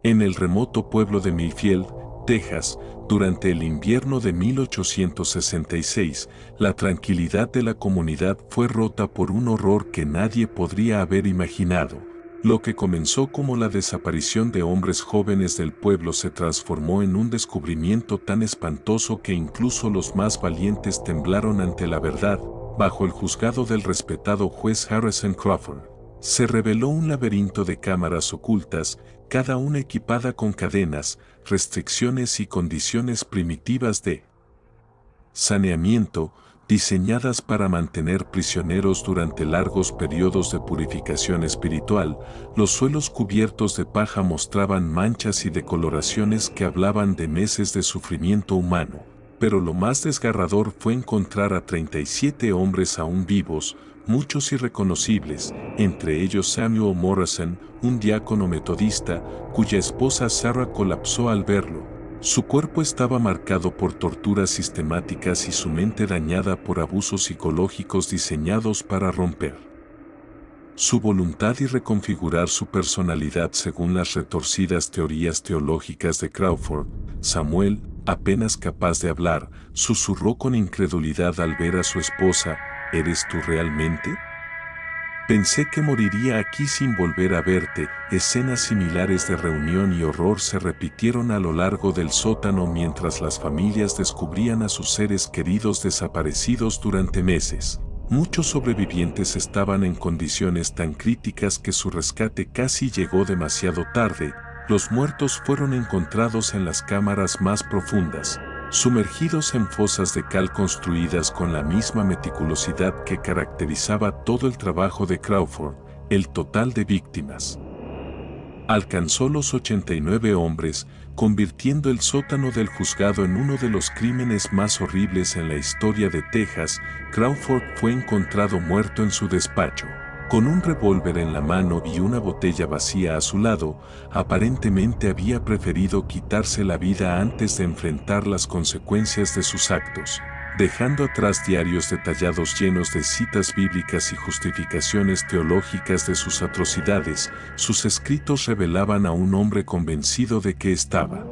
En el remoto pueblo de Mayfield, Texas, durante el invierno de 1866, la tranquilidad de la comunidad fue rota por un horror que nadie podría haber imaginado. Lo que comenzó como la desaparición de hombres jóvenes del pueblo se transformó en un descubrimiento tan espantoso que incluso los más valientes temblaron ante la verdad. Bajo el juzgado del respetado juez Harrison Crawford, se reveló un laberinto de cámaras ocultas, cada una equipada con cadenas, restricciones y condiciones primitivas de saneamiento, diseñadas para mantener prisioneros durante largos periodos de purificación espiritual. Los suelos cubiertos de paja mostraban manchas y decoloraciones que hablaban de meses de sufrimiento humano. Pero lo más desgarrador fue encontrar a 37 hombres aún vivos, muchos irreconocibles, entre ellos Samuel Morrison, un diácono metodista, cuya esposa Sarah colapsó al verlo. Su cuerpo estaba marcado por torturas sistemáticas y su mente dañada por abusos psicológicos diseñados para romper su voluntad y reconfigurar su personalidad según las retorcidas teorías teológicas de Crawford. Samuel, apenas capaz de hablar, susurró con incredulidad al ver a su esposa: ¿eres tú realmente? Pensé que moriría aquí sin volver a verte. Escenas similares de reunión y horror se repitieron a lo largo del sótano mientras las familias descubrían a sus seres queridos desaparecidos durante meses. Muchos sobrevivientes estaban en condiciones tan críticas que su rescate casi llegó demasiado tarde. Los muertos fueron encontrados en las cámaras más profundas, sumergidos en fosas de cal construidas con la misma meticulosidad que caracterizaba todo el trabajo de Crawford. El total de víctimas alcanzó los 89 hombres, convirtiendo el sótano del juzgado en uno de los crímenes más horribles en la historia de Texas. Crawford fue encontrado muerto en su despacho, con un revólver en la mano y una botella vacía a su lado. Aparentemente había preferido quitarse la vida antes de enfrentar las consecuencias de sus actos, dejando atrás diarios detallados llenos de citas bíblicas y justificaciones teológicas de sus atrocidades. Sus escritos revelaban a un hombre convencido de que estaba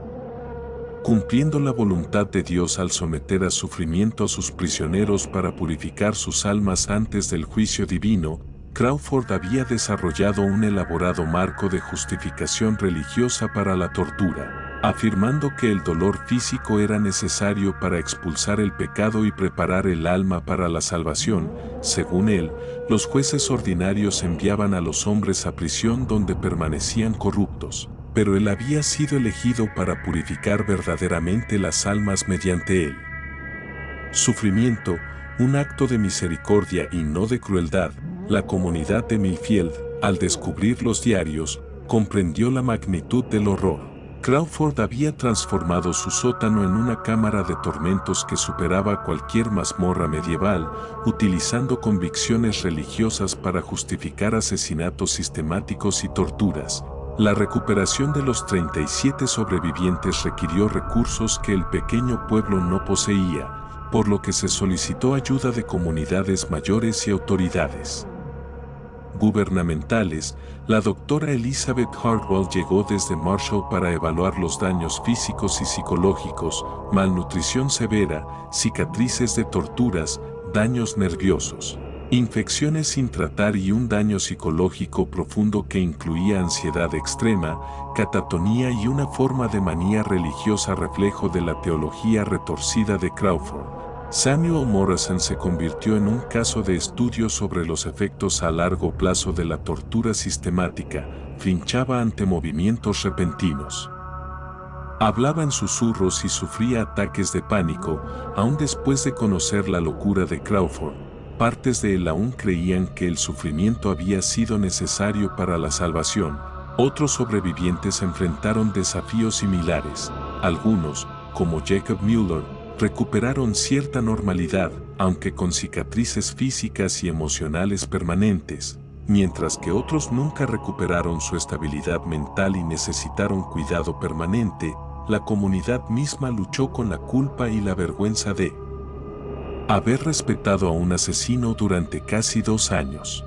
cumpliendo la voluntad de Dios al someter a sufrimiento a sus prisioneros para purificar sus almas antes del juicio divino. Crawford había desarrollado un elaborado marco de justificación religiosa para la tortura, afirmando que el dolor físico era necesario para expulsar el pecado y preparar el alma para la salvación. Según él, los jueces ordinarios enviaban a los hombres a prisión donde permanecían corruptos, pero él había sido elegido para purificar verdaderamente las almas mediante el sufrimiento, un acto de misericordia y no de crueldad. La comunidad de Mayfield, al descubrir los diarios, comprendió la magnitud del horror. Crawford había transformado su sótano en una cámara de tormentos que superaba cualquier mazmorra medieval, utilizando convicciones religiosas para justificar asesinatos sistemáticos y torturas. La recuperación de los 37 sobrevivientes requirió recursos que el pequeño pueblo no poseía, por lo que se solicitó ayuda de comunidades mayores y autoridades gubernamentales. La doctora Elizabeth Hartwell llegó desde Marshall para evaluar los daños físicos y psicológicos, malnutrición severa, cicatrices de torturas, daños nerviosos, infecciones sin tratar y un daño psicológico profundo que incluía ansiedad extrema, catatonía y una forma de manía religiosa reflejo de la teología retorcida de Crawford. Samuel Morrison se convirtió en un caso de estudio sobre los efectos a largo plazo de la tortura sistemática. Flinchaba ante movimientos repentinos, hablaba en susurros y sufría ataques de pánico. Aún después de conocer la locura de Crawford, partes de él aún creían que el sufrimiento había sido necesario para la salvación. Otros sobrevivientes enfrentaron desafíos similares. Algunos, como Jacob Mueller, recuperaron cierta normalidad, aunque con cicatrices físicas y emocionales permanentes, mientras que otros nunca recuperaron su estabilidad mental y necesitaron cuidado permanente. La comunidad misma luchó con la culpa y la vergüenza de haber respetado a un asesino durante casi 2 años.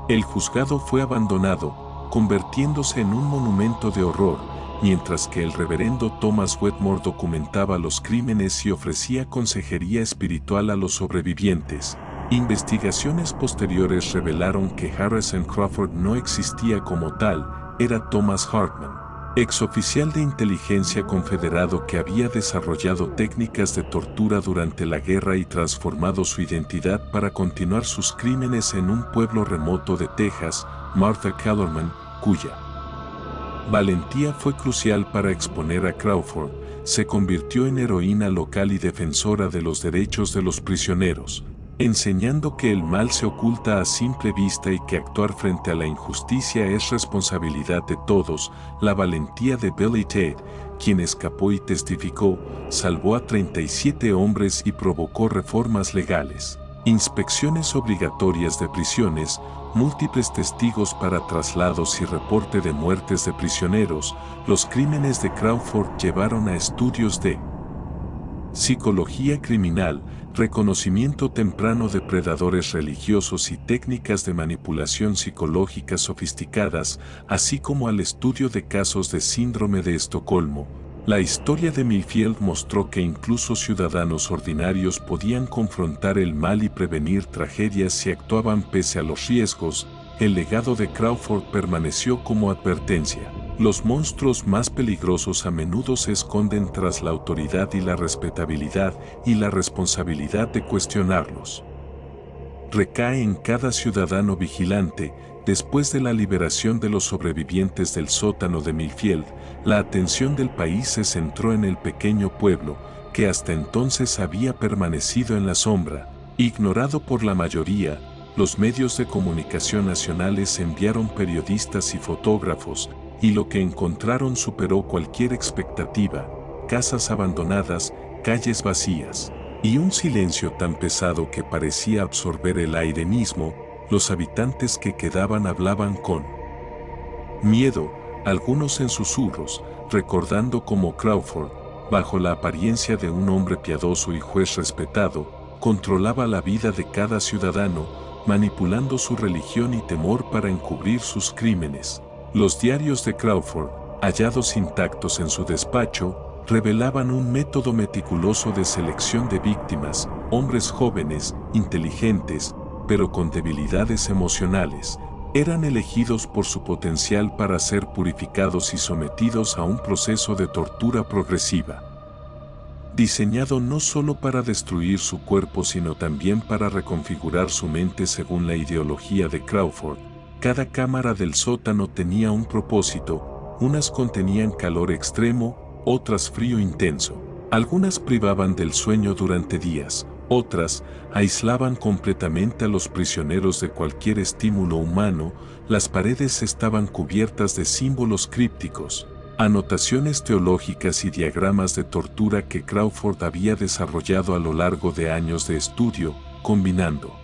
El juzgado fue abandonado, convirtiéndose en un monumento de horror, mientras que el reverendo Thomas Wetmore documentaba los crímenes y ofrecía consejería espiritual a los sobrevivientes. Investigaciones posteriores revelaron que Harrison Crawford no existía como tal, era Thomas Hartman, exoficial de inteligencia confederado que había desarrollado técnicas de tortura durante la guerra y transformado su identidad para continuar sus crímenes en un pueblo remoto de Texas, Martha Kellerman, cuya valentía fue crucial para exponer a Crawford, se convirtió en heroína local y defensora de los derechos de los prisioneros, enseñando que el mal se oculta a simple vista y que actuar frente a la injusticia es responsabilidad de todos. La valentía de Billy Tate, quien escapó y testificó, salvó a 37 hombres y provocó reformas legales, inspecciones obligatorias de prisiones, múltiples testigos para traslados y reporte de muertes de prisioneros. Los crímenes de Crawford llevaron a estudios de psicología criminal, reconocimiento temprano de predadores religiosos y técnicas de manipulación psicológica sofisticadas, así como al estudio de casos de síndrome de Estocolmo. La historia de Mayfield mostró que incluso ciudadanos ordinarios podían confrontar el mal y prevenir tragedias si actuaban pese a los riesgos. El legado de Crawford permaneció como advertencia. Los monstruos más peligrosos a menudo se esconden tras la autoridad y la respetabilidad, y la responsabilidad de cuestionarlos recae en cada ciudadano vigilante. Después de la liberación de los sobrevivientes del sótano de Mayfield, la atención del país se centró en el pequeño pueblo, que hasta entonces había permanecido en la sombra, ignorado por la mayoría. Los medios de comunicación nacionales enviaron periodistas y fotógrafos, y lo que encontraron superó cualquier expectativa: casas abandonadas, calles vacías, y un silencio tan pesado que parecía absorber el aire mismo. Los habitantes que quedaban hablaban con miedo, algunos en susurros, recordando cómo Crawford, bajo la apariencia de un hombre piadoso y juez respetado, controlaba la vida de cada ciudadano, manipulando su religión y temor para encubrir sus crímenes. Los diarios de Crawford, hallados intactos en su despacho, revelaban un método meticuloso de selección de víctimas, hombres jóvenes, inteligentes, pero con debilidades emocionales. Eran elegidos por su potencial para ser purificados y sometidos a un proceso de tortura progresiva, diseñado no solo para destruir su cuerpo sino también para reconfigurar su mente según la ideología de Crawford. Cada cámara del sótano tenía un propósito: unas contenían calor extremo, otras frío intenso. Algunas privaban del sueño durante días, otras aislaban completamente a los prisioneros de cualquier estímulo humano. Las paredes estaban cubiertas de símbolos crípticos, anotaciones teológicas y diagramas de tortura que Crawford había desarrollado a lo largo de años de estudio, combinando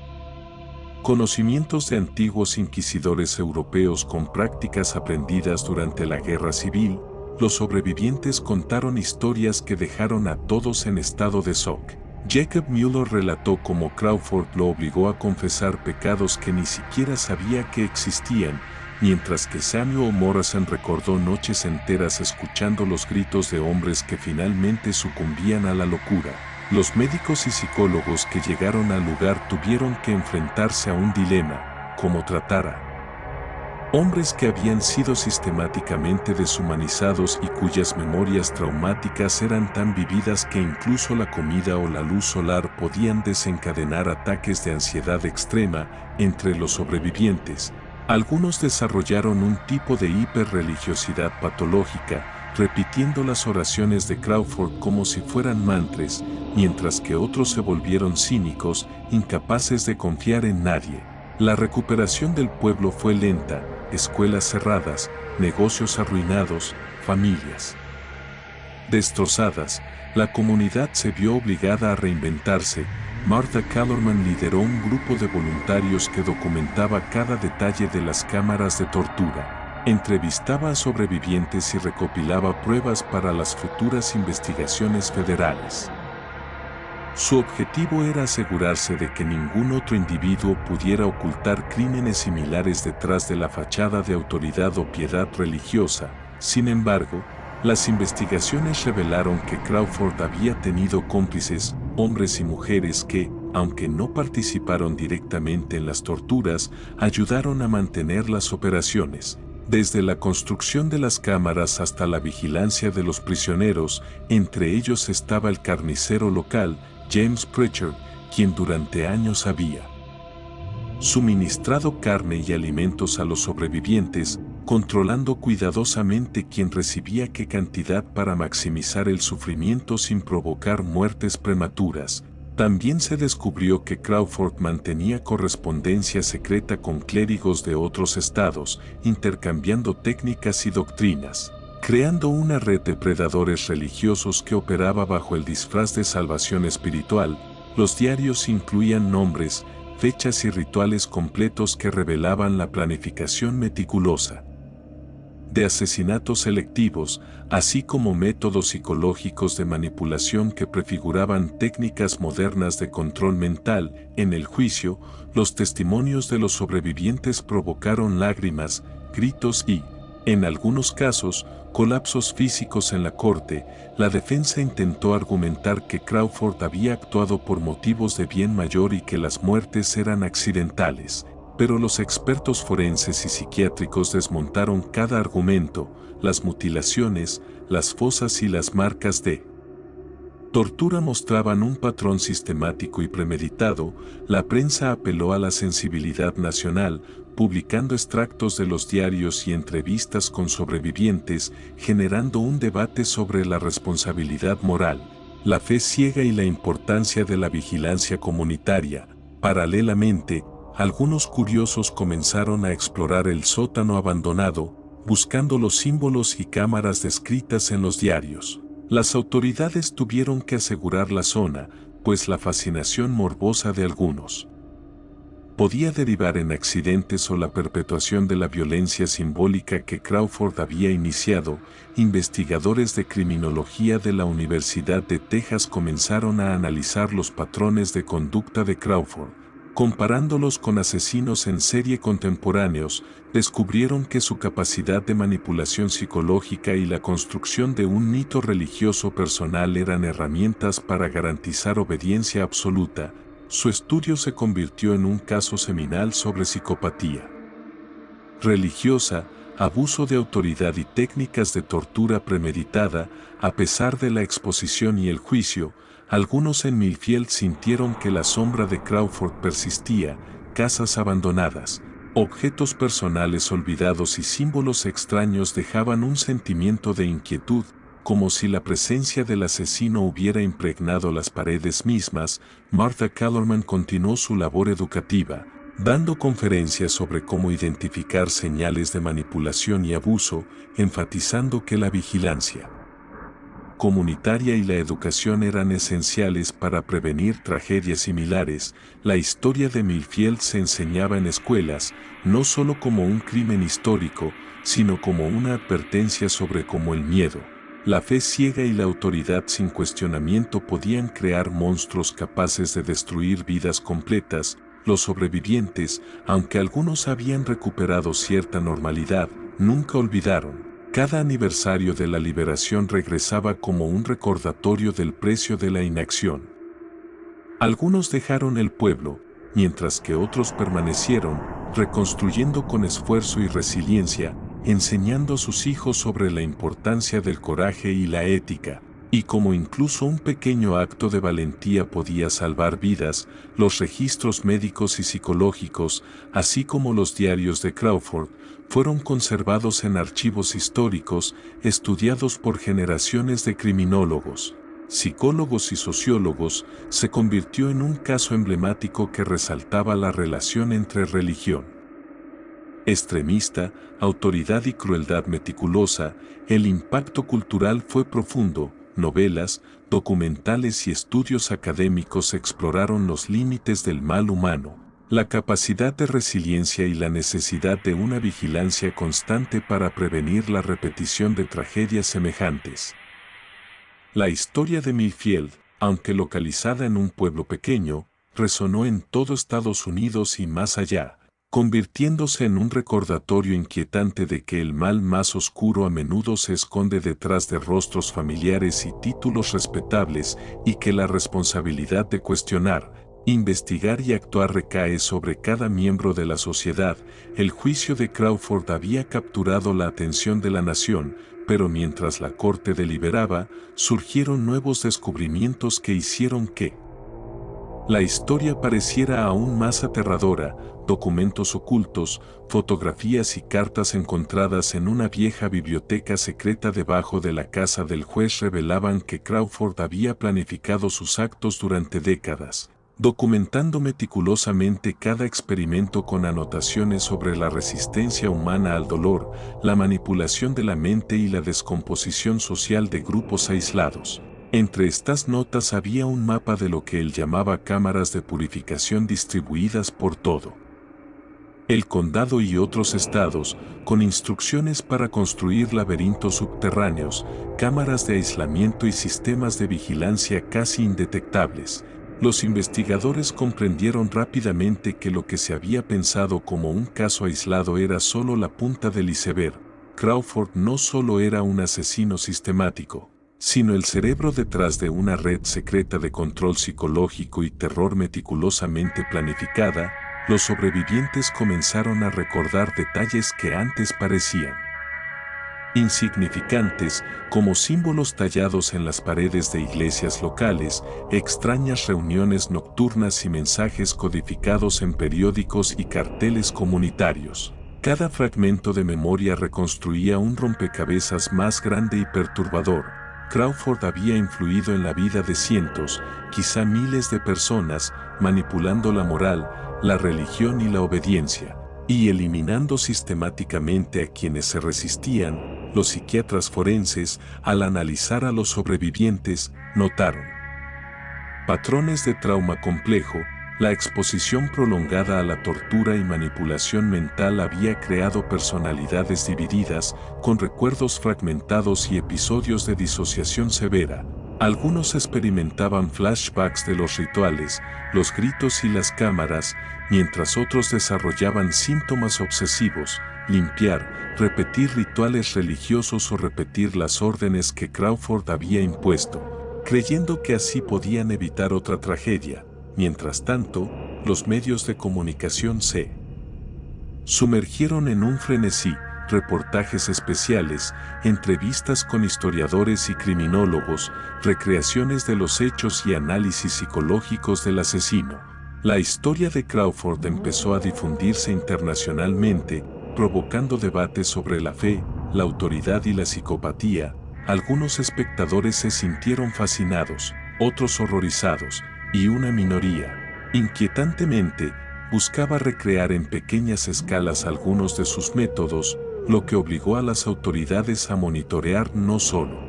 conocimientos de antiguos inquisidores europeos con prácticas aprendidas durante la Guerra Civil. Los sobrevivientes contaron historias que dejaron a todos en estado de shock. Jacob Mueller relató cómo Crawford lo obligó a confesar pecados que ni siquiera sabía que existían, mientras que Samuel Morrison recordó noches enteras escuchando los gritos de hombres que finalmente sucumbían a la locura. Los médicos y psicólogos que llegaron al lugar tuvieron que enfrentarse a un dilema: cómo tratar a hombres que habían sido sistemáticamente deshumanizados y cuyas memorias traumáticas eran tan vividas que incluso la comida o la luz solar podían desencadenar ataques de ansiedad extrema. Entre los sobrevivientes, algunos desarrollaron un tipo de hiperreligiosidad patológica, repitiendo las oraciones de Crawford como si fueran mantras, mientras que otros se volvieron cínicos, incapaces de confiar en nadie. La recuperación del pueblo fue lenta: escuelas cerradas, negocios arruinados, familias destrozadas. La comunidad se vio obligada a reinventarse. Martha Kellerman lideró un grupo de voluntarios que documentaba cada detalle de las cámaras de tortura, entrevistaba a sobrevivientes y recopilaba pruebas para las futuras investigaciones federales. Su objetivo era asegurarse de que ningún otro individuo pudiera ocultar crímenes similares detrás de la fachada de autoridad o piedad religiosa. Sin embargo, las investigaciones revelaron que Crawford había tenido cómplices, hombres y mujeres que, aunque no participaron directamente en las torturas, ayudaron a mantener las operaciones. Desde la construcción de las cámaras hasta la vigilancia de los prisioneros, entre ellos estaba el carnicero local, James Pritchard, quien durante años había suministrado carne y alimentos a los sobrevivientes, controlando cuidadosamente quién recibía qué cantidad para maximizar el sufrimiento sin provocar muertes prematuras. También se descubrió que Crawford mantenía correspondencia secreta con clérigos de otros estados, intercambiando técnicas y doctrinas, creando una red de predadores religiosos que operaba bajo el disfraz de salvación espiritual. Los diarios incluían nombres, fechas y rituales completos que revelaban la planificación meticulosa de asesinatos selectivos, así como métodos psicológicos de manipulación que prefiguraban técnicas modernas de control mental. En el juicio, los testimonios de los sobrevivientes provocaron lágrimas, gritos y, en algunos casos, colapsos físicos en la corte. La defensa intentó argumentar que Crawford había actuado por motivos de bien mayor y que las muertes eran accidentales. Pero los expertos forenses y psiquiátricos desmontaron cada argumento. Las mutilaciones, las fosas y las marcas de tortura mostraban un patrón sistemático y premeditado. La prensa apeló a la sensibilidad nacional, publicando extractos de los diarios y entrevistas con sobrevivientes, generando un debate sobre la responsabilidad moral, la fe ciega y la importancia de la vigilancia comunitaria. Paralelamente, algunos curiosos comenzaron a explorar el sótano abandonado, buscando los símbolos y cámaras descritas en los diarios. Las autoridades tuvieron que asegurar la zona, pues la fascinación morbosa de algunos podía derivar en accidentes o la perpetuación de la violencia simbólica que Crawford había iniciado. Investigadores de criminología de la Universidad de Texas comenzaron a analizar los patrones de conducta de Crawford. Comparándolos con asesinos en serie contemporáneos, descubrieron que su capacidad de manipulación psicológica y la construcción de un mito religioso personal eran herramientas para garantizar obediencia absoluta. Su estudio se convirtió en un caso seminal sobre psicopatía religiosa, abuso de autoridad y técnicas de tortura premeditada. A pesar de la exposición y el juicio, algunos en Millfield sintieron que la sombra de Crawford persistía. Casas abandonadas, objetos personales olvidados y símbolos extraños dejaban un sentimiento de inquietud, como si la presencia del asesino hubiera impregnado las paredes mismas. Martha Kellerman continuó su labor educativa, dando conferencias sobre cómo identificar señales de manipulación y abuso, enfatizando que la vigilancia comunitaria y la educación eran esenciales para prevenir tragedias similares. La historia de Millfield se enseñaba en escuelas, no solo como un crimen histórico, sino como una advertencia sobre cómo el miedo, la fe ciega y la autoridad sin cuestionamiento podían crear monstruos capaces de destruir vidas completas. Los sobrevivientes, aunque algunos habían recuperado cierta normalidad, nunca olvidaron. Cada aniversario de la liberación regresaba como un recordatorio del precio de la inacción. Algunos dejaron el pueblo, mientras que otros permanecieron, reconstruyendo con esfuerzo y resiliencia, enseñando a sus hijos sobre la importancia del coraje y la ética, y como incluso un pequeño acto de valentía podía salvar vidas. Los registros médicos y psicológicos, así como los diarios de Crawford, fueron conservados en archivos históricos, estudiados por generaciones de criminólogos, psicólogos y sociólogos. Se convirtió en un caso emblemático que resaltaba la relación entre religión extremista, autoridad y crueldad meticulosa. El impacto cultural fue profundo. Novelas, documentales y estudios académicos exploraron los límites del mal humano, la capacidad de resiliencia y la necesidad de una vigilancia constante para prevenir la repetición de tragedias semejantes. La historia de Millfield, aunque localizada en un pueblo pequeño, resonó en todo Estados Unidos y más allá, convirtiéndose en un recordatorio inquietante de que el mal más oscuro a menudo se esconde detrás de rostros familiares y títulos respetables y que la responsabilidad de cuestionar, investigar y actuar recae sobre cada miembro de la sociedad. El juicio de Crawford había capturado la atención de la nación, pero mientras la corte deliberaba, surgieron nuevos descubrimientos que hicieron que la historia pareciera aún más aterradora. Documentos ocultos, fotografías y cartas encontradas en una vieja biblioteca secreta debajo de la casa del juez revelaban que Crawford había planificado sus actos durante décadas, documentando meticulosamente cada experimento con anotaciones sobre la resistencia humana al dolor, la manipulación de la mente y la descomposición social de grupos aislados. Entre estas notas había un mapa de lo que él llamaba cámaras de purificación distribuidas por todo el condado y otros estados, con instrucciones para construir laberintos subterráneos, cámaras de aislamiento y sistemas de vigilancia casi indetectables. Los investigadores comprendieron rápidamente que lo que se había pensado como un caso aislado era solo la punta del iceberg. Crawford no solo era un asesino sistemático, sino el cerebro detrás de una red secreta de control psicológico y terror meticulosamente planificada. Los sobrevivientes comenzaron a recordar detalles que antes parecían insignificantes, como símbolos tallados en las paredes de iglesias locales, extrañas reuniones nocturnas y mensajes codificados en periódicos y carteles comunitarios. Cada fragmento de memoria reconstruía un rompecabezas más grande y perturbador. Crawford había influido en la vida de cientos, quizá miles de personas, manipulando la moral, la religión y la obediencia, y eliminando sistemáticamente a quienes se resistían. Los psiquiatras forenses, al analizar a los sobrevivientes, notaron patrones de trauma complejo. La exposición prolongada a la tortura y manipulación mental había creado personalidades divididas, con recuerdos fragmentados y episodios de disociación severa. Algunos experimentaban flashbacks de los rituales, los gritos y las cámaras, mientras otros desarrollaban síntomas obsesivos, limpiar, repetir rituales religiosos o repetir las órdenes que Crawford había impuesto, creyendo que así podían evitar otra tragedia. Mientras tanto, los medios de comunicación se sumergieron en un frenesí. Reportajes especiales, entrevistas con historiadores y criminólogos, recreaciones de los hechos y análisis psicológicos del asesino. La historia de Crawford empezó a difundirse internacionalmente, provocando debates sobre la fe, la autoridad y la psicopatía. Algunos espectadores se sintieron fascinados, otros horrorizados, y una minoría, inquietantemente, buscaba recrear en pequeñas escalas algunos de sus métodos, lo que obligó a las autoridades a monitorear no solo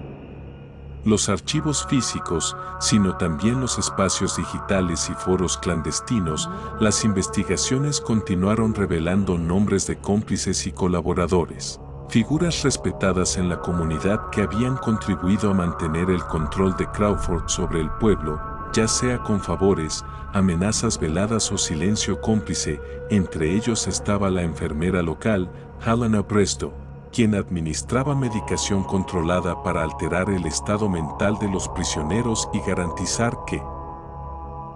los archivos físicos, sino también los espacios digitales y foros clandestinos. Las investigaciones continuaron revelando nombres de cómplices y colaboradores, figuras respetadas en la comunidad que habían contribuido a mantener el control de Crawford sobre el pueblo, ya sea con favores, amenazas veladas o silencio cómplice. Entre ellos estaba la enfermera local, Helena Bristow, quien administraba medicación controlada para alterar el estado mental de los prisioneros y garantizar que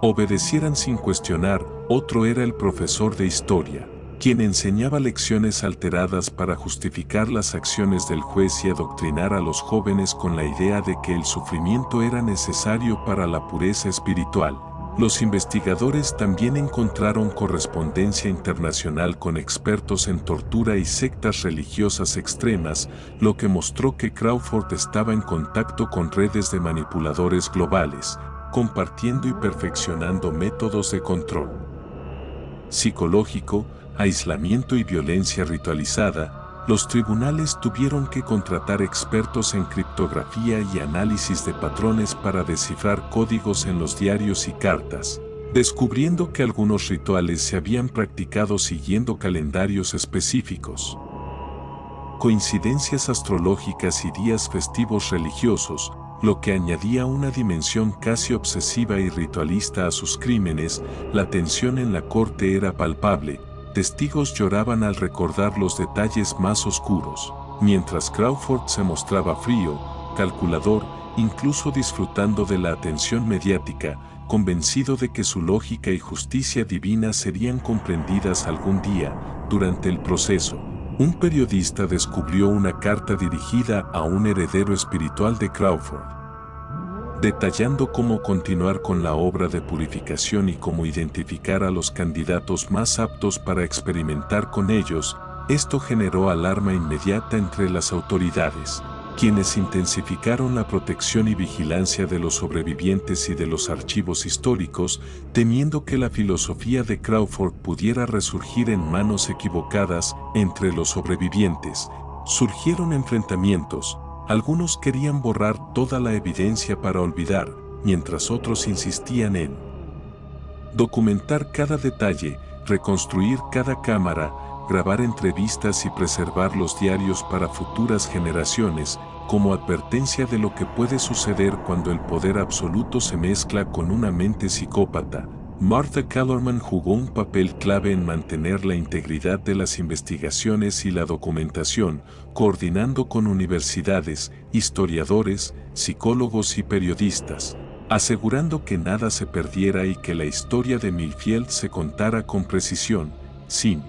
obedecieran sin cuestionar. Otro era el profesor de historia, quien enseñaba lecciones alteradas para justificar las acciones del juez y adoctrinar a los jóvenes con la idea de que el sufrimiento era necesario para la pureza espiritual. Los investigadores también encontraron correspondencia internacional con expertos en tortura y sectas religiosas extremas, lo que mostró que Crawford estaba en contacto con redes de manipuladores globales, compartiendo y perfeccionando métodos de control psicológico, aislamiento y violencia ritualizada. Los tribunales tuvieron que contratar expertos en criptografía y análisis de patrones para descifrar códigos en los diarios y cartas, descubriendo que algunos rituales se habían practicado siguiendo calendarios específicos, coincidencias astrológicas y días festivos religiosos. lo que añadía una dimensión casi obsesiva y ritualista a sus crímenes. La tensión en la corte era palpable, testigos lloraban al recordar los detalles más oscuros, mientras Crawford se mostraba frío, calculador, incluso disfrutando de la atención mediática, convencido de que su lógica y justicia divina serían comprendidas algún día. Durante el proceso, un periodista descubrió una carta dirigida a un heredero espiritual de Crawford, detallando cómo continuar con la obra de purificación y cómo identificar a los candidatos más aptos para experimentar con ellos. Esto generó alarma inmediata entre las autoridades, quienes intensificaron la protección y vigilancia de los sobrevivientes y de los archivos históricos, temiendo que la filosofía de Crawford pudiera resurgir en manos equivocadas. Entre los sobrevivientes surgieron enfrentamientos. Algunos querían borrar toda la evidencia para olvidar, mientras otros insistían en documentar cada detalle, reconstruir cada cámara, grabar entrevistas y preservar los diarios para futuras generaciones, como advertencia de lo que puede suceder cuando el poder absoluto se mezcla con una mente psicópata. Martha Kellerman jugó un papel clave en mantener la integridad de las investigaciones y la documentación, coordinando con universidades, historiadores, psicólogos y periodistas, asegurando que nada se perdiera y que la historia de Millfield se contara con precisión, sin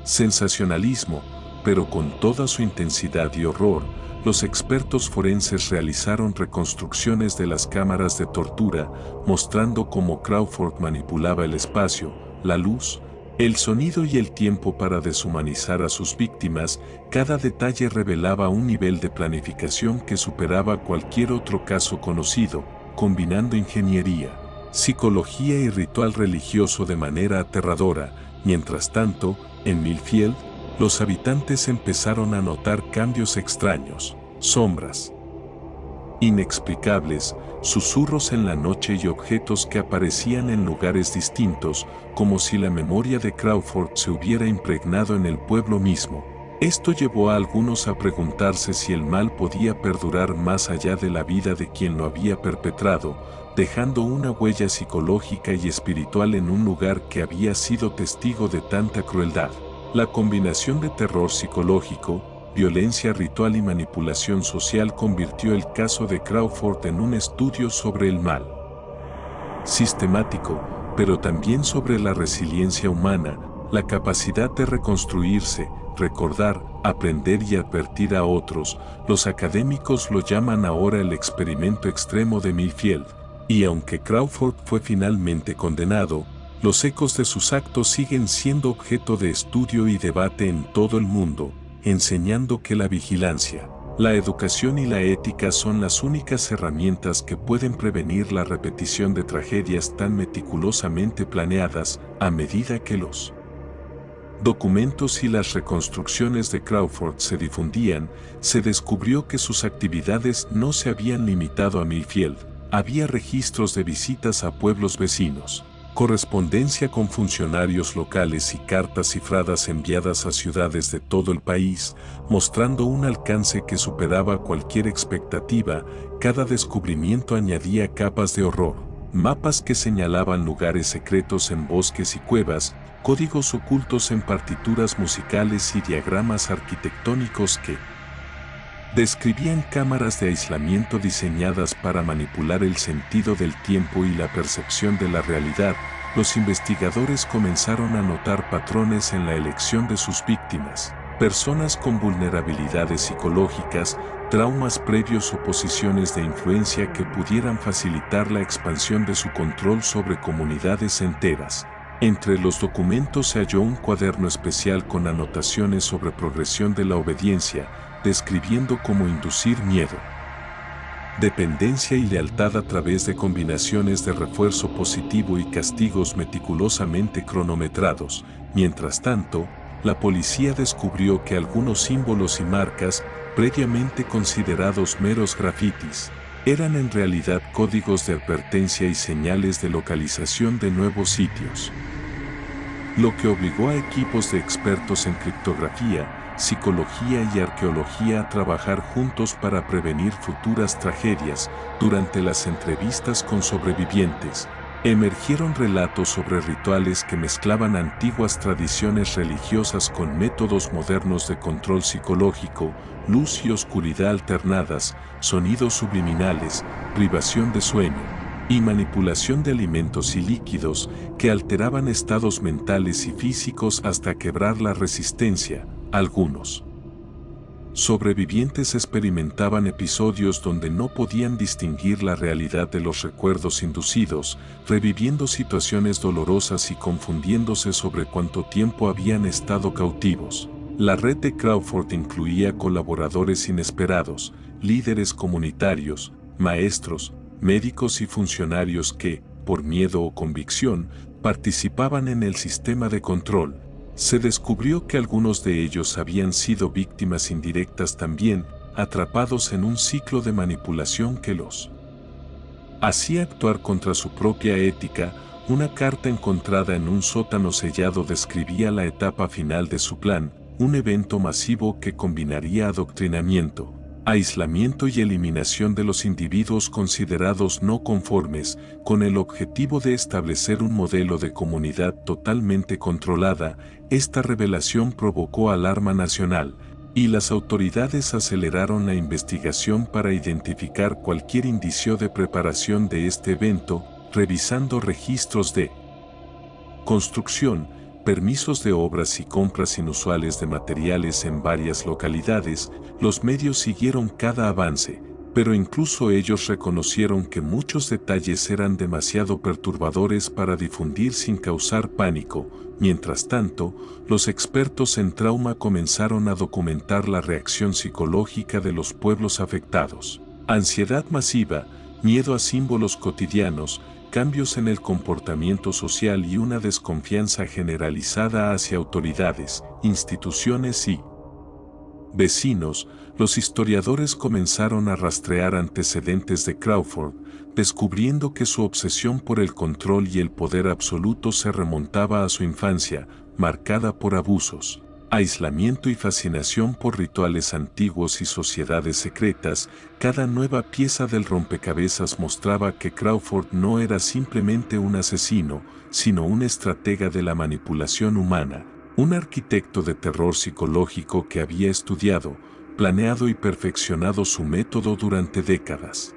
sensacionalismo, pero con toda su intensidad y horror. Los expertos forenses realizaron reconstrucciones de las cámaras de tortura, mostrando cómo Crawford manipulaba el espacio, la luz, el sonido y el tiempo para deshumanizar a sus víctimas. Cada detalle revelaba un nivel de planificación que superaba cualquier otro caso conocido, combinando ingeniería, psicología y ritual religioso de manera aterradora. Mientras tanto, en Millfield, los habitantes empezaron a notar cambios extraños, sombras inexplicables, susurros en la noche y objetos que aparecían en lugares distintos, como si la memoria de Crawford se hubiera impregnado en el pueblo mismo. Esto llevó a algunos a preguntarse si el mal podía perdurar más allá de la vida de quien lo había perpetrado, dejando una huella psicológica y espiritual en un lugar que había sido testigo de tanta crueldad. La combinación de terror psicológico, violencia ritual y manipulación social convirtió el caso de Crawford en un estudio sobre el mal sistemático, pero también sobre la resiliencia humana, la capacidad de reconstruirse, recordar, aprender y advertir a otros. Los académicos lo llaman ahora el experimento extremo de Millfield, y aunque Crawford fue finalmente condenado, los ecos de sus actos siguen siendo objeto de estudio y debate en todo el mundo, enseñando que la vigilancia, la educación y la ética son las únicas herramientas que pueden prevenir la repetición de tragedias tan meticulosamente planeadas. A medida que los documentos y las reconstrucciones de Crawford se difundían, se descubrió que sus actividades no se habían limitado a Millfield. Había registros de visitas a pueblos vecinos, correspondencia con funcionarios locales y cartas cifradas enviadas a ciudades de todo el país, mostrando un alcance que superaba cualquier expectativa. Cada descubrimiento añadía capas de horror, mapas que señalaban lugares secretos en bosques y cuevas, códigos ocultos en partituras musicales y diagramas arquitectónicos que describían cámaras de aislamiento diseñadas para manipular el sentido del tiempo y la percepción de la realidad. Los investigadores comenzaron a notar patrones en la elección de sus víctimas, personas con vulnerabilidades psicológicas, traumas previos o posiciones de influencia que pudieran facilitar la expansión de su control sobre comunidades enteras. Entre los documentos se halló un cuaderno especial con anotaciones sobre progresión de la obediencia, describiendo cómo inducir miedo, dependencia y lealtad a través de combinaciones de refuerzo positivo y castigos meticulosamente cronometrados. Mientras tanto, la policía descubrió que algunos símbolos y marcas, previamente considerados meros grafitis, eran en realidad códigos de advertencia y señales de localización de nuevos sitios, lo que obligó a equipos de expertos en criptografía, psicología y arqueología a trabajar juntos para prevenir futuras tragedias. Durante las entrevistas con sobrevivientes, emergieron relatos sobre rituales que mezclaban antiguas tradiciones religiosas con métodos modernos de control psicológico, luz y oscuridad alternadas, sonidos subliminales, privación de sueño y manipulación de alimentos y líquidos que alteraban estados mentales y físicos hasta quebrar la resistencia. Algunos sobrevivientes experimentaban episodios donde no podían distinguir la realidad de los recuerdos inducidos, reviviendo situaciones dolorosas y confundiéndose sobre cuánto tiempo habían estado cautivos. La red de Crawford incluía colaboradores inesperados, líderes comunitarios, maestros, médicos y funcionarios que, por miedo o convicción, participaban en el sistema de control. Se descubrió que algunos de ellos habían sido víctimas indirectas también, atrapados en un ciclo de manipulación que los hacía actuar contra su propia ética. Una carta encontrada en un sótano sellado describía la etapa final de su plan, un evento masivo que combinaría adoctrinamiento, aislamiento y eliminación de los individuos considerados no conformes, con el objetivo de establecer un modelo de comunidad totalmente controlada. Esta revelación provocó alarma nacional, y las autoridades aceleraron la investigación para identificar cualquier indicio de preparación de este evento, revisando registros de construcción, permisos de obras y compras inusuales de materiales en varias localidades. Los medios siguieron cada avance, pero incluso ellos reconocieron que muchos detalles eran demasiado perturbadores para difundir sin causar pánico. Mientras tanto, los expertos en trauma comenzaron a documentar la reacción psicológica de los pueblos afectados. Ansiedad masiva, miedo a símbolos cotidianos, cambios en el comportamiento social y una desconfianza generalizada hacia autoridades, instituciones y vecinos. Los historiadores comenzaron a rastrear antecedentes de Crawford, descubriendo que su obsesión por el control y el poder absoluto se remontaba a su infancia, marcada por abusos, aislamiento y fascinación por rituales antiguos y sociedades secretas. Cada nueva pieza del rompecabezas mostraba que Crawford no era simplemente un asesino, sino un estratega de la manipulación humana, un arquitecto de terror psicológico que había estudiado, planeado y perfeccionado su método durante décadas.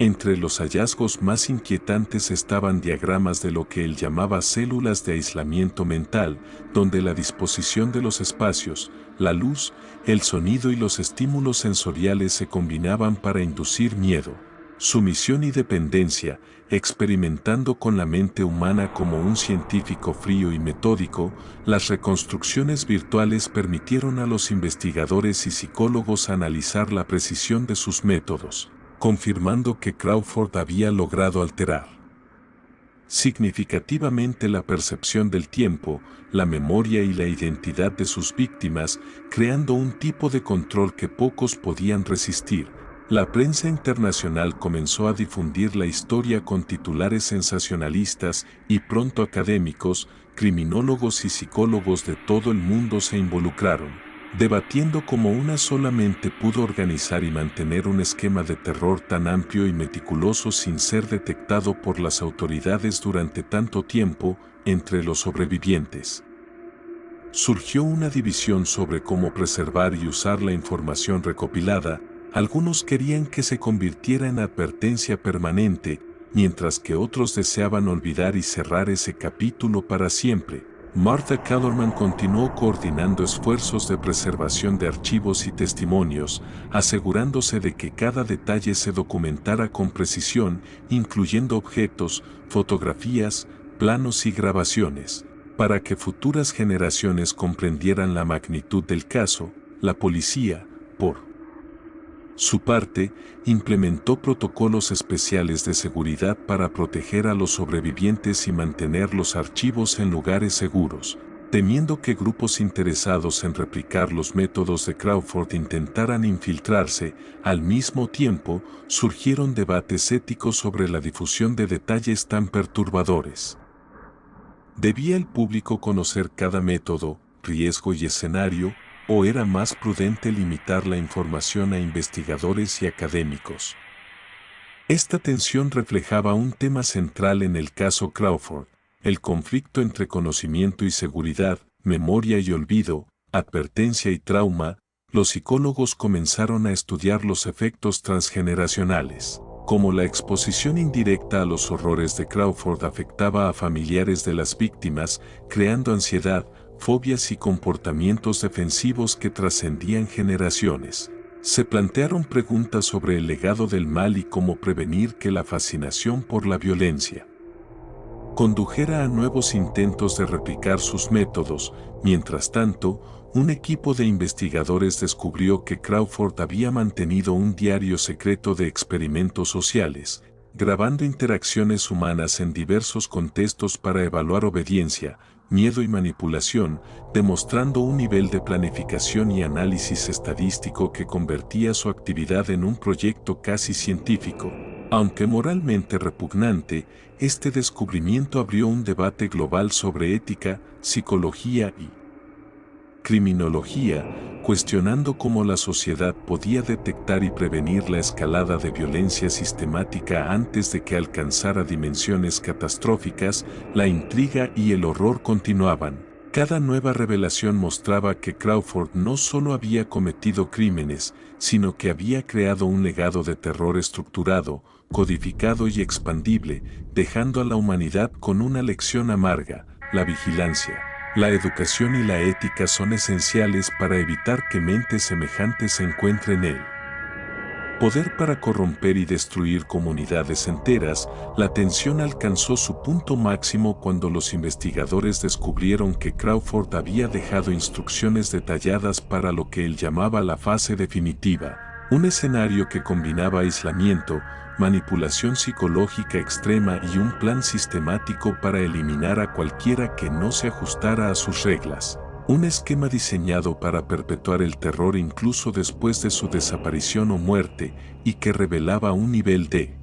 Entre los hallazgos más inquietantes estaban diagramas de lo que él llamaba células de aislamiento mental, donde la disposición de los espacios, la luz, el sonido y los estímulos sensoriales se combinaban para inducir miedo, sumisión y dependencia, experimentando con la mente humana como un científico frío y metódico. Las reconstrucciones virtuales permitieron a los investigadores y psicólogos analizar la precisión de sus métodos, confirmando que Crawford había logrado alterar significativamente la percepción del tiempo, la memoria y la identidad de sus víctimas, creando un tipo de control que pocos podían resistir. La prensa internacional comenzó a difundir la historia con titulares sensacionalistas y pronto académicos, criminólogos y psicólogos de todo el mundo se involucraron, debatiendo cómo una sola mente pudo organizar y mantener un esquema de terror tan amplio y meticuloso sin ser detectado por las autoridades durante tanto tiempo. Entre los sobrevivientes surgió una división sobre cómo preservar y usar la información recopilada. Algunos querían que se convirtiera en advertencia permanente, mientras que otros deseaban olvidar y cerrar ese capítulo para siempre. Martha Kellerman continuó coordinando esfuerzos de preservación de archivos y testimonios, asegurándose de que cada detalle se documentara con precisión, incluyendo objetos, fotografías, planos y grabaciones, para que futuras generaciones comprendieran la magnitud del caso. La policía, por su parte, implementó protocolos especiales de seguridad para proteger a los sobrevivientes y mantener los archivos en lugares seguros, temiendo que grupos interesados en replicar los métodos de Crawford intentaran infiltrarse. Al mismo tiempo, surgieron debates éticos sobre la difusión de detalles tan perturbadores. ¿Debía el público conocer cada método, riesgo y escenario, ¿O era más prudente limitar la información a investigadores y académicos? Esta tensión reflejaba un tema central en el caso Crawford, el conflicto entre conocimiento y seguridad, memoria y olvido, advertencia y trauma. Los psicólogos comenzaron a estudiar los efectos transgeneracionales, como la exposición indirecta a los horrores de Crawford afectaba a familiares de las víctimas, creando ansiedad, fobias y comportamientos defensivos que trascendían generaciones. Se plantearon preguntas sobre el legado del mal y cómo prevenir que la fascinación por la violencia condujera a nuevos intentos de replicar sus métodos. Mientras tanto, un equipo de investigadores descubrió que Crawford había mantenido un diario secreto de experimentos sociales, grabando interacciones humanas en diversos contextos para evaluar obediencia, miedo y manipulación, demostrando un nivel de planificación y análisis estadístico que convertía su actividad en un proyecto casi científico. Aunque moralmente repugnante, este descubrimiento abrió un debate global sobre ética, psicología y criminología, cuestionando cómo la sociedad podía detectar y prevenir la escalada de violencia sistemática antes de que alcanzara dimensiones catastróficas. La intriga y el horror continuaban. Cada nueva revelación mostraba que Crawford no solo había cometido crímenes, sino que había creado un legado de terror estructurado, codificado y expandible, dejando a la humanidad con una lección amarga: la vigilancia, la educación y la ética son esenciales para evitar que mentes semejantes se encuentren en él. Poder para corromper y destruir comunidades enteras. La tensión alcanzó su punto máximo cuando los investigadores descubrieron que Crawford había dejado instrucciones detalladas para lo que él llamaba la fase definitiva, un escenario que combinaba aislamiento, manipulación psicológica extrema y un plan sistemático para eliminar a cualquiera que no se ajustara a sus reglas. Un esquema diseñado para perpetuar el terror incluso después de su desaparición o muerte, y que revelaba un nivel de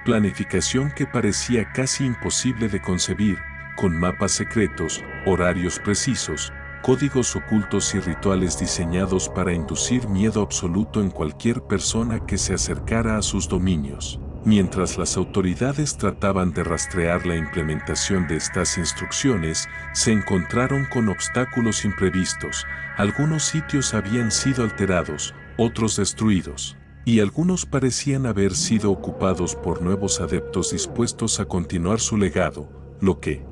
planificación que parecía casi imposible de concebir, con mapas secretos, horarios precisos, códigos ocultos y rituales diseñados para inducir miedo absoluto en cualquier persona que se acercara a sus dominios. Mientras las autoridades trataban de rastrear la implementación de estas instrucciones, se encontraron con obstáculos imprevistos. Algunos sitios habían sido alterados, otros destruidos, y algunos parecían haber sido ocupados por nuevos adeptos dispuestos a continuar su legado, lo que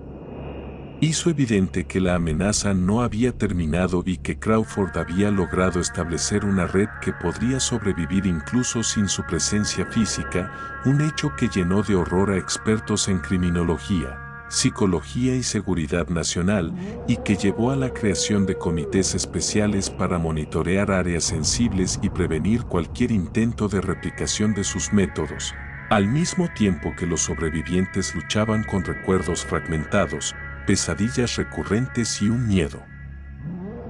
hizo evidente que la amenaza no había terminado y que Crawford había logrado establecer una red que podría sobrevivir incluso sin su presencia física, un hecho que llenó de horror a expertos en criminología, psicología y seguridad nacional, y que llevó a la creación de comités especiales para monitorear áreas sensibles y prevenir cualquier intento de replicación de sus métodos. Al mismo tiempo que los sobrevivientes luchaban con recuerdos fragmentados, pesadillas recurrentes y un miedo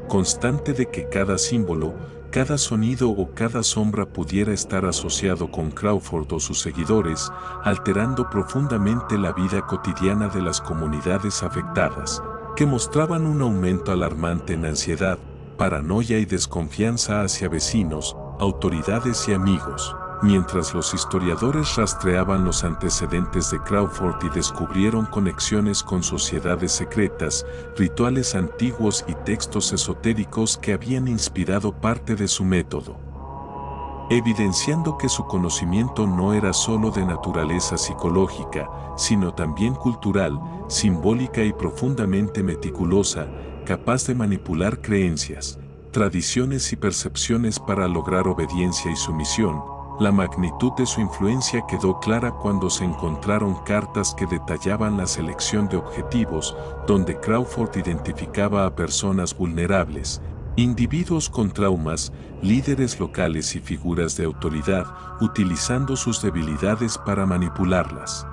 constante de que cada símbolo, cada sonido o cada sombra pudiera estar asociado con Crawford o sus seguidores, alterando profundamente la vida cotidiana de las comunidades afectadas, que mostraban un aumento alarmante en ansiedad, paranoia y desconfianza hacia vecinos, autoridades y amigos. Mientras los historiadores rastreaban los antecedentes de Crawford y descubrieron conexiones con sociedades secretas, rituales antiguos y textos esotéricos que habían inspirado parte de su método, evidenciando que su conocimiento no era solo de naturaleza psicológica, sino también cultural, simbólica y profundamente meticulosa, capaz de manipular creencias, tradiciones y percepciones para lograr obediencia y sumisión. La magnitud de su influencia quedó clara cuando se encontraron cartas que detallaban la selección de objetivos, donde Crawford identificaba a personas vulnerables, individuos con traumas, líderes locales y figuras de autoridad, utilizando sus debilidades para manipularlas.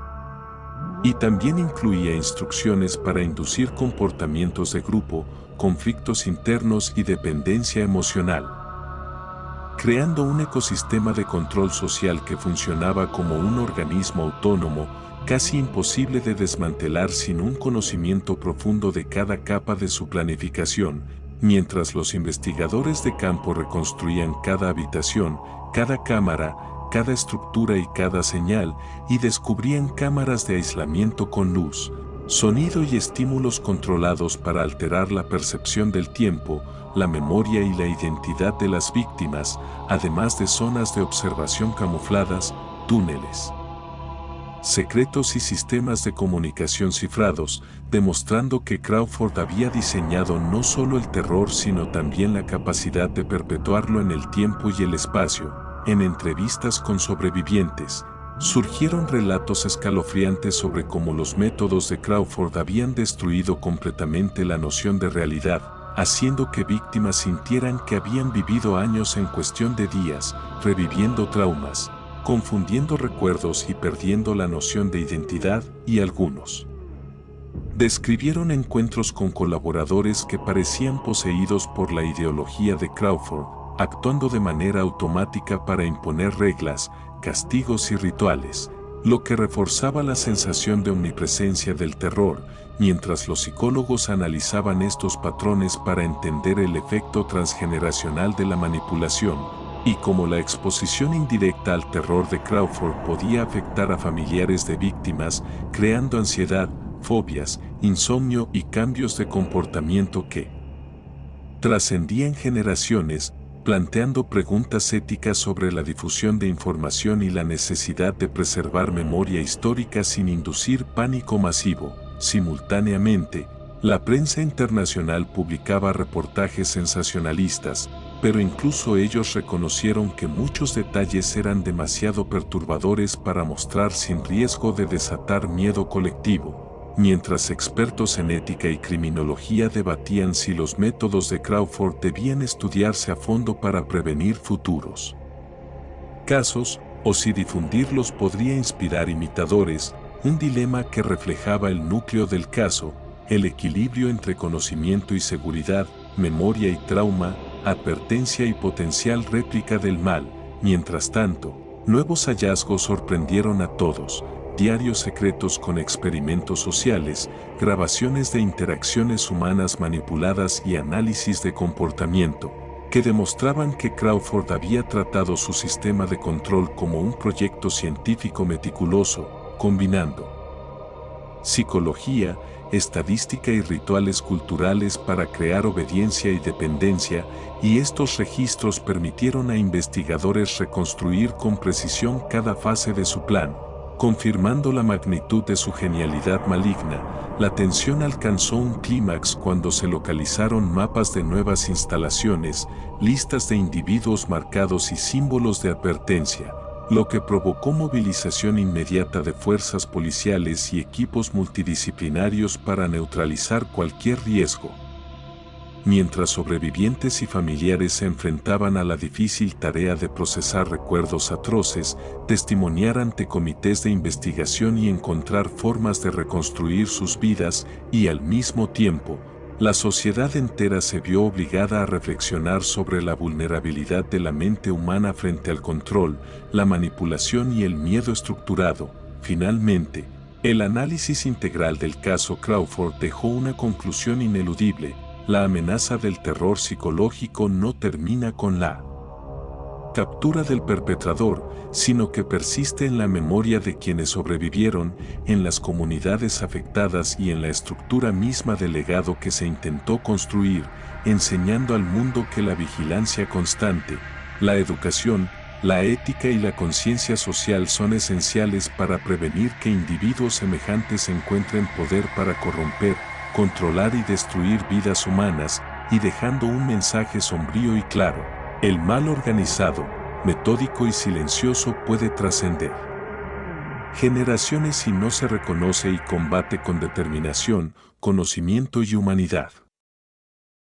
Y también incluía instrucciones para inducir comportamientos de grupo, conflictos internos y dependencia emocional, creando un ecosistema de control social que funcionaba como un organismo autónomo, casi imposible de desmantelar sin un conocimiento profundo de cada capa de su planificación. mientras los investigadores de campo reconstruían cada habitación, cada cámara, cada estructura y cada señal, y descubrían cámaras de aislamiento con luz, sonido y estímulos controlados para alterar la percepción del tiempo, la memoria y la identidad de las víctimas, además de zonas de observación camufladas, túneles secretos y sistemas de comunicación cifrados, demostrando que Crawford había diseñado no solo el terror sino también la capacidad de perpetuarlo en el tiempo y el espacio. En entrevistas con sobrevivientes, surgieron relatos escalofriantes sobre cómo los métodos de Crawford habían destruido completamente la noción de realidad, haciendo que víctimas sintieran que habían vivido años en cuestión de días, reviviendo traumas, confundiendo recuerdos y perdiendo la noción de identidad, y algunos describieron encuentros con colaboradores que parecían poseídos por la ideología de Crawford, actuando de manera automática para imponer reglas, castigos y rituales, lo que reforzaba la sensación de omnipresencia del terror, mientras los psicólogos analizaban estos patrones para entender el efecto transgeneracional de la manipulación, y cómo la exposición indirecta al terror de Crawford podía afectar a familiares de víctimas, creando ansiedad, fobias, insomnio y cambios de comportamiento que trascendían generaciones, planteando preguntas éticas sobre la difusión de información y la necesidad de preservar memoria histórica sin inducir pánico masivo. Simultáneamente, la prensa internacional publicaba reportajes sensacionalistas, pero incluso ellos reconocieron que muchos detalles eran demasiado perturbadores para mostrar sin riesgo de desatar miedo colectivo, mientras expertos en ética y criminología debatían si los métodos de Crawford debían estudiarse a fondo para prevenir futuros casos, o si difundirlos podría inspirar imitadores, un dilema que reflejaba el núcleo del caso, el equilibrio entre conocimiento y seguridad, memoria y trauma, advertencia y potencial réplica del mal. Mientras tanto, nuevos hallazgos sorprendieron a todos: diarios secretos con experimentos sociales, grabaciones de interacciones humanas manipuladas y análisis de comportamiento, que demostraban que Crawford había tratado su sistema de control como un proyecto científico meticuloso, combinando psicología, estadística y rituales culturales para crear obediencia y dependencia, y estos registros permitieron a investigadores reconstruir con precisión cada fase de su plan, confirmando la magnitud de su genialidad maligna. La tensión alcanzó un clímax cuando se localizaron mapas de nuevas instalaciones, listas de individuos marcados y símbolos de advertencia, lo que provocó movilización inmediata de fuerzas policiales y equipos multidisciplinarios para neutralizar cualquier riesgo. Mientras sobrevivientes y familiares se enfrentaban a la difícil tarea de procesar recuerdos atroces, testimoniar ante comités de investigación y encontrar formas de reconstruir sus vidas, y al mismo tiempo, la sociedad entera se vio obligada a reflexionar sobre la vulnerabilidad de la mente humana frente al control, la manipulación y el miedo estructurado. Finalmente, el análisis integral del caso Crawford dejó una conclusión ineludible: la amenaza del terror psicológico no termina con la captura del perpetrador, sino que persiste en la memoria de quienes sobrevivieron, en las comunidades afectadas y en la estructura misma del legado que se intentó construir, enseñando al mundo que la vigilancia constante, la educación, la ética y la conciencia social son esenciales para prevenir que individuos semejantes encuentren poder para corromper, controlar y destruir vidas humanas, y dejando un mensaje sombrío y claro: el mal organizado, metódico y silencioso puede trascender generaciones si no se reconoce y combate con determinación, conocimiento y humanidad.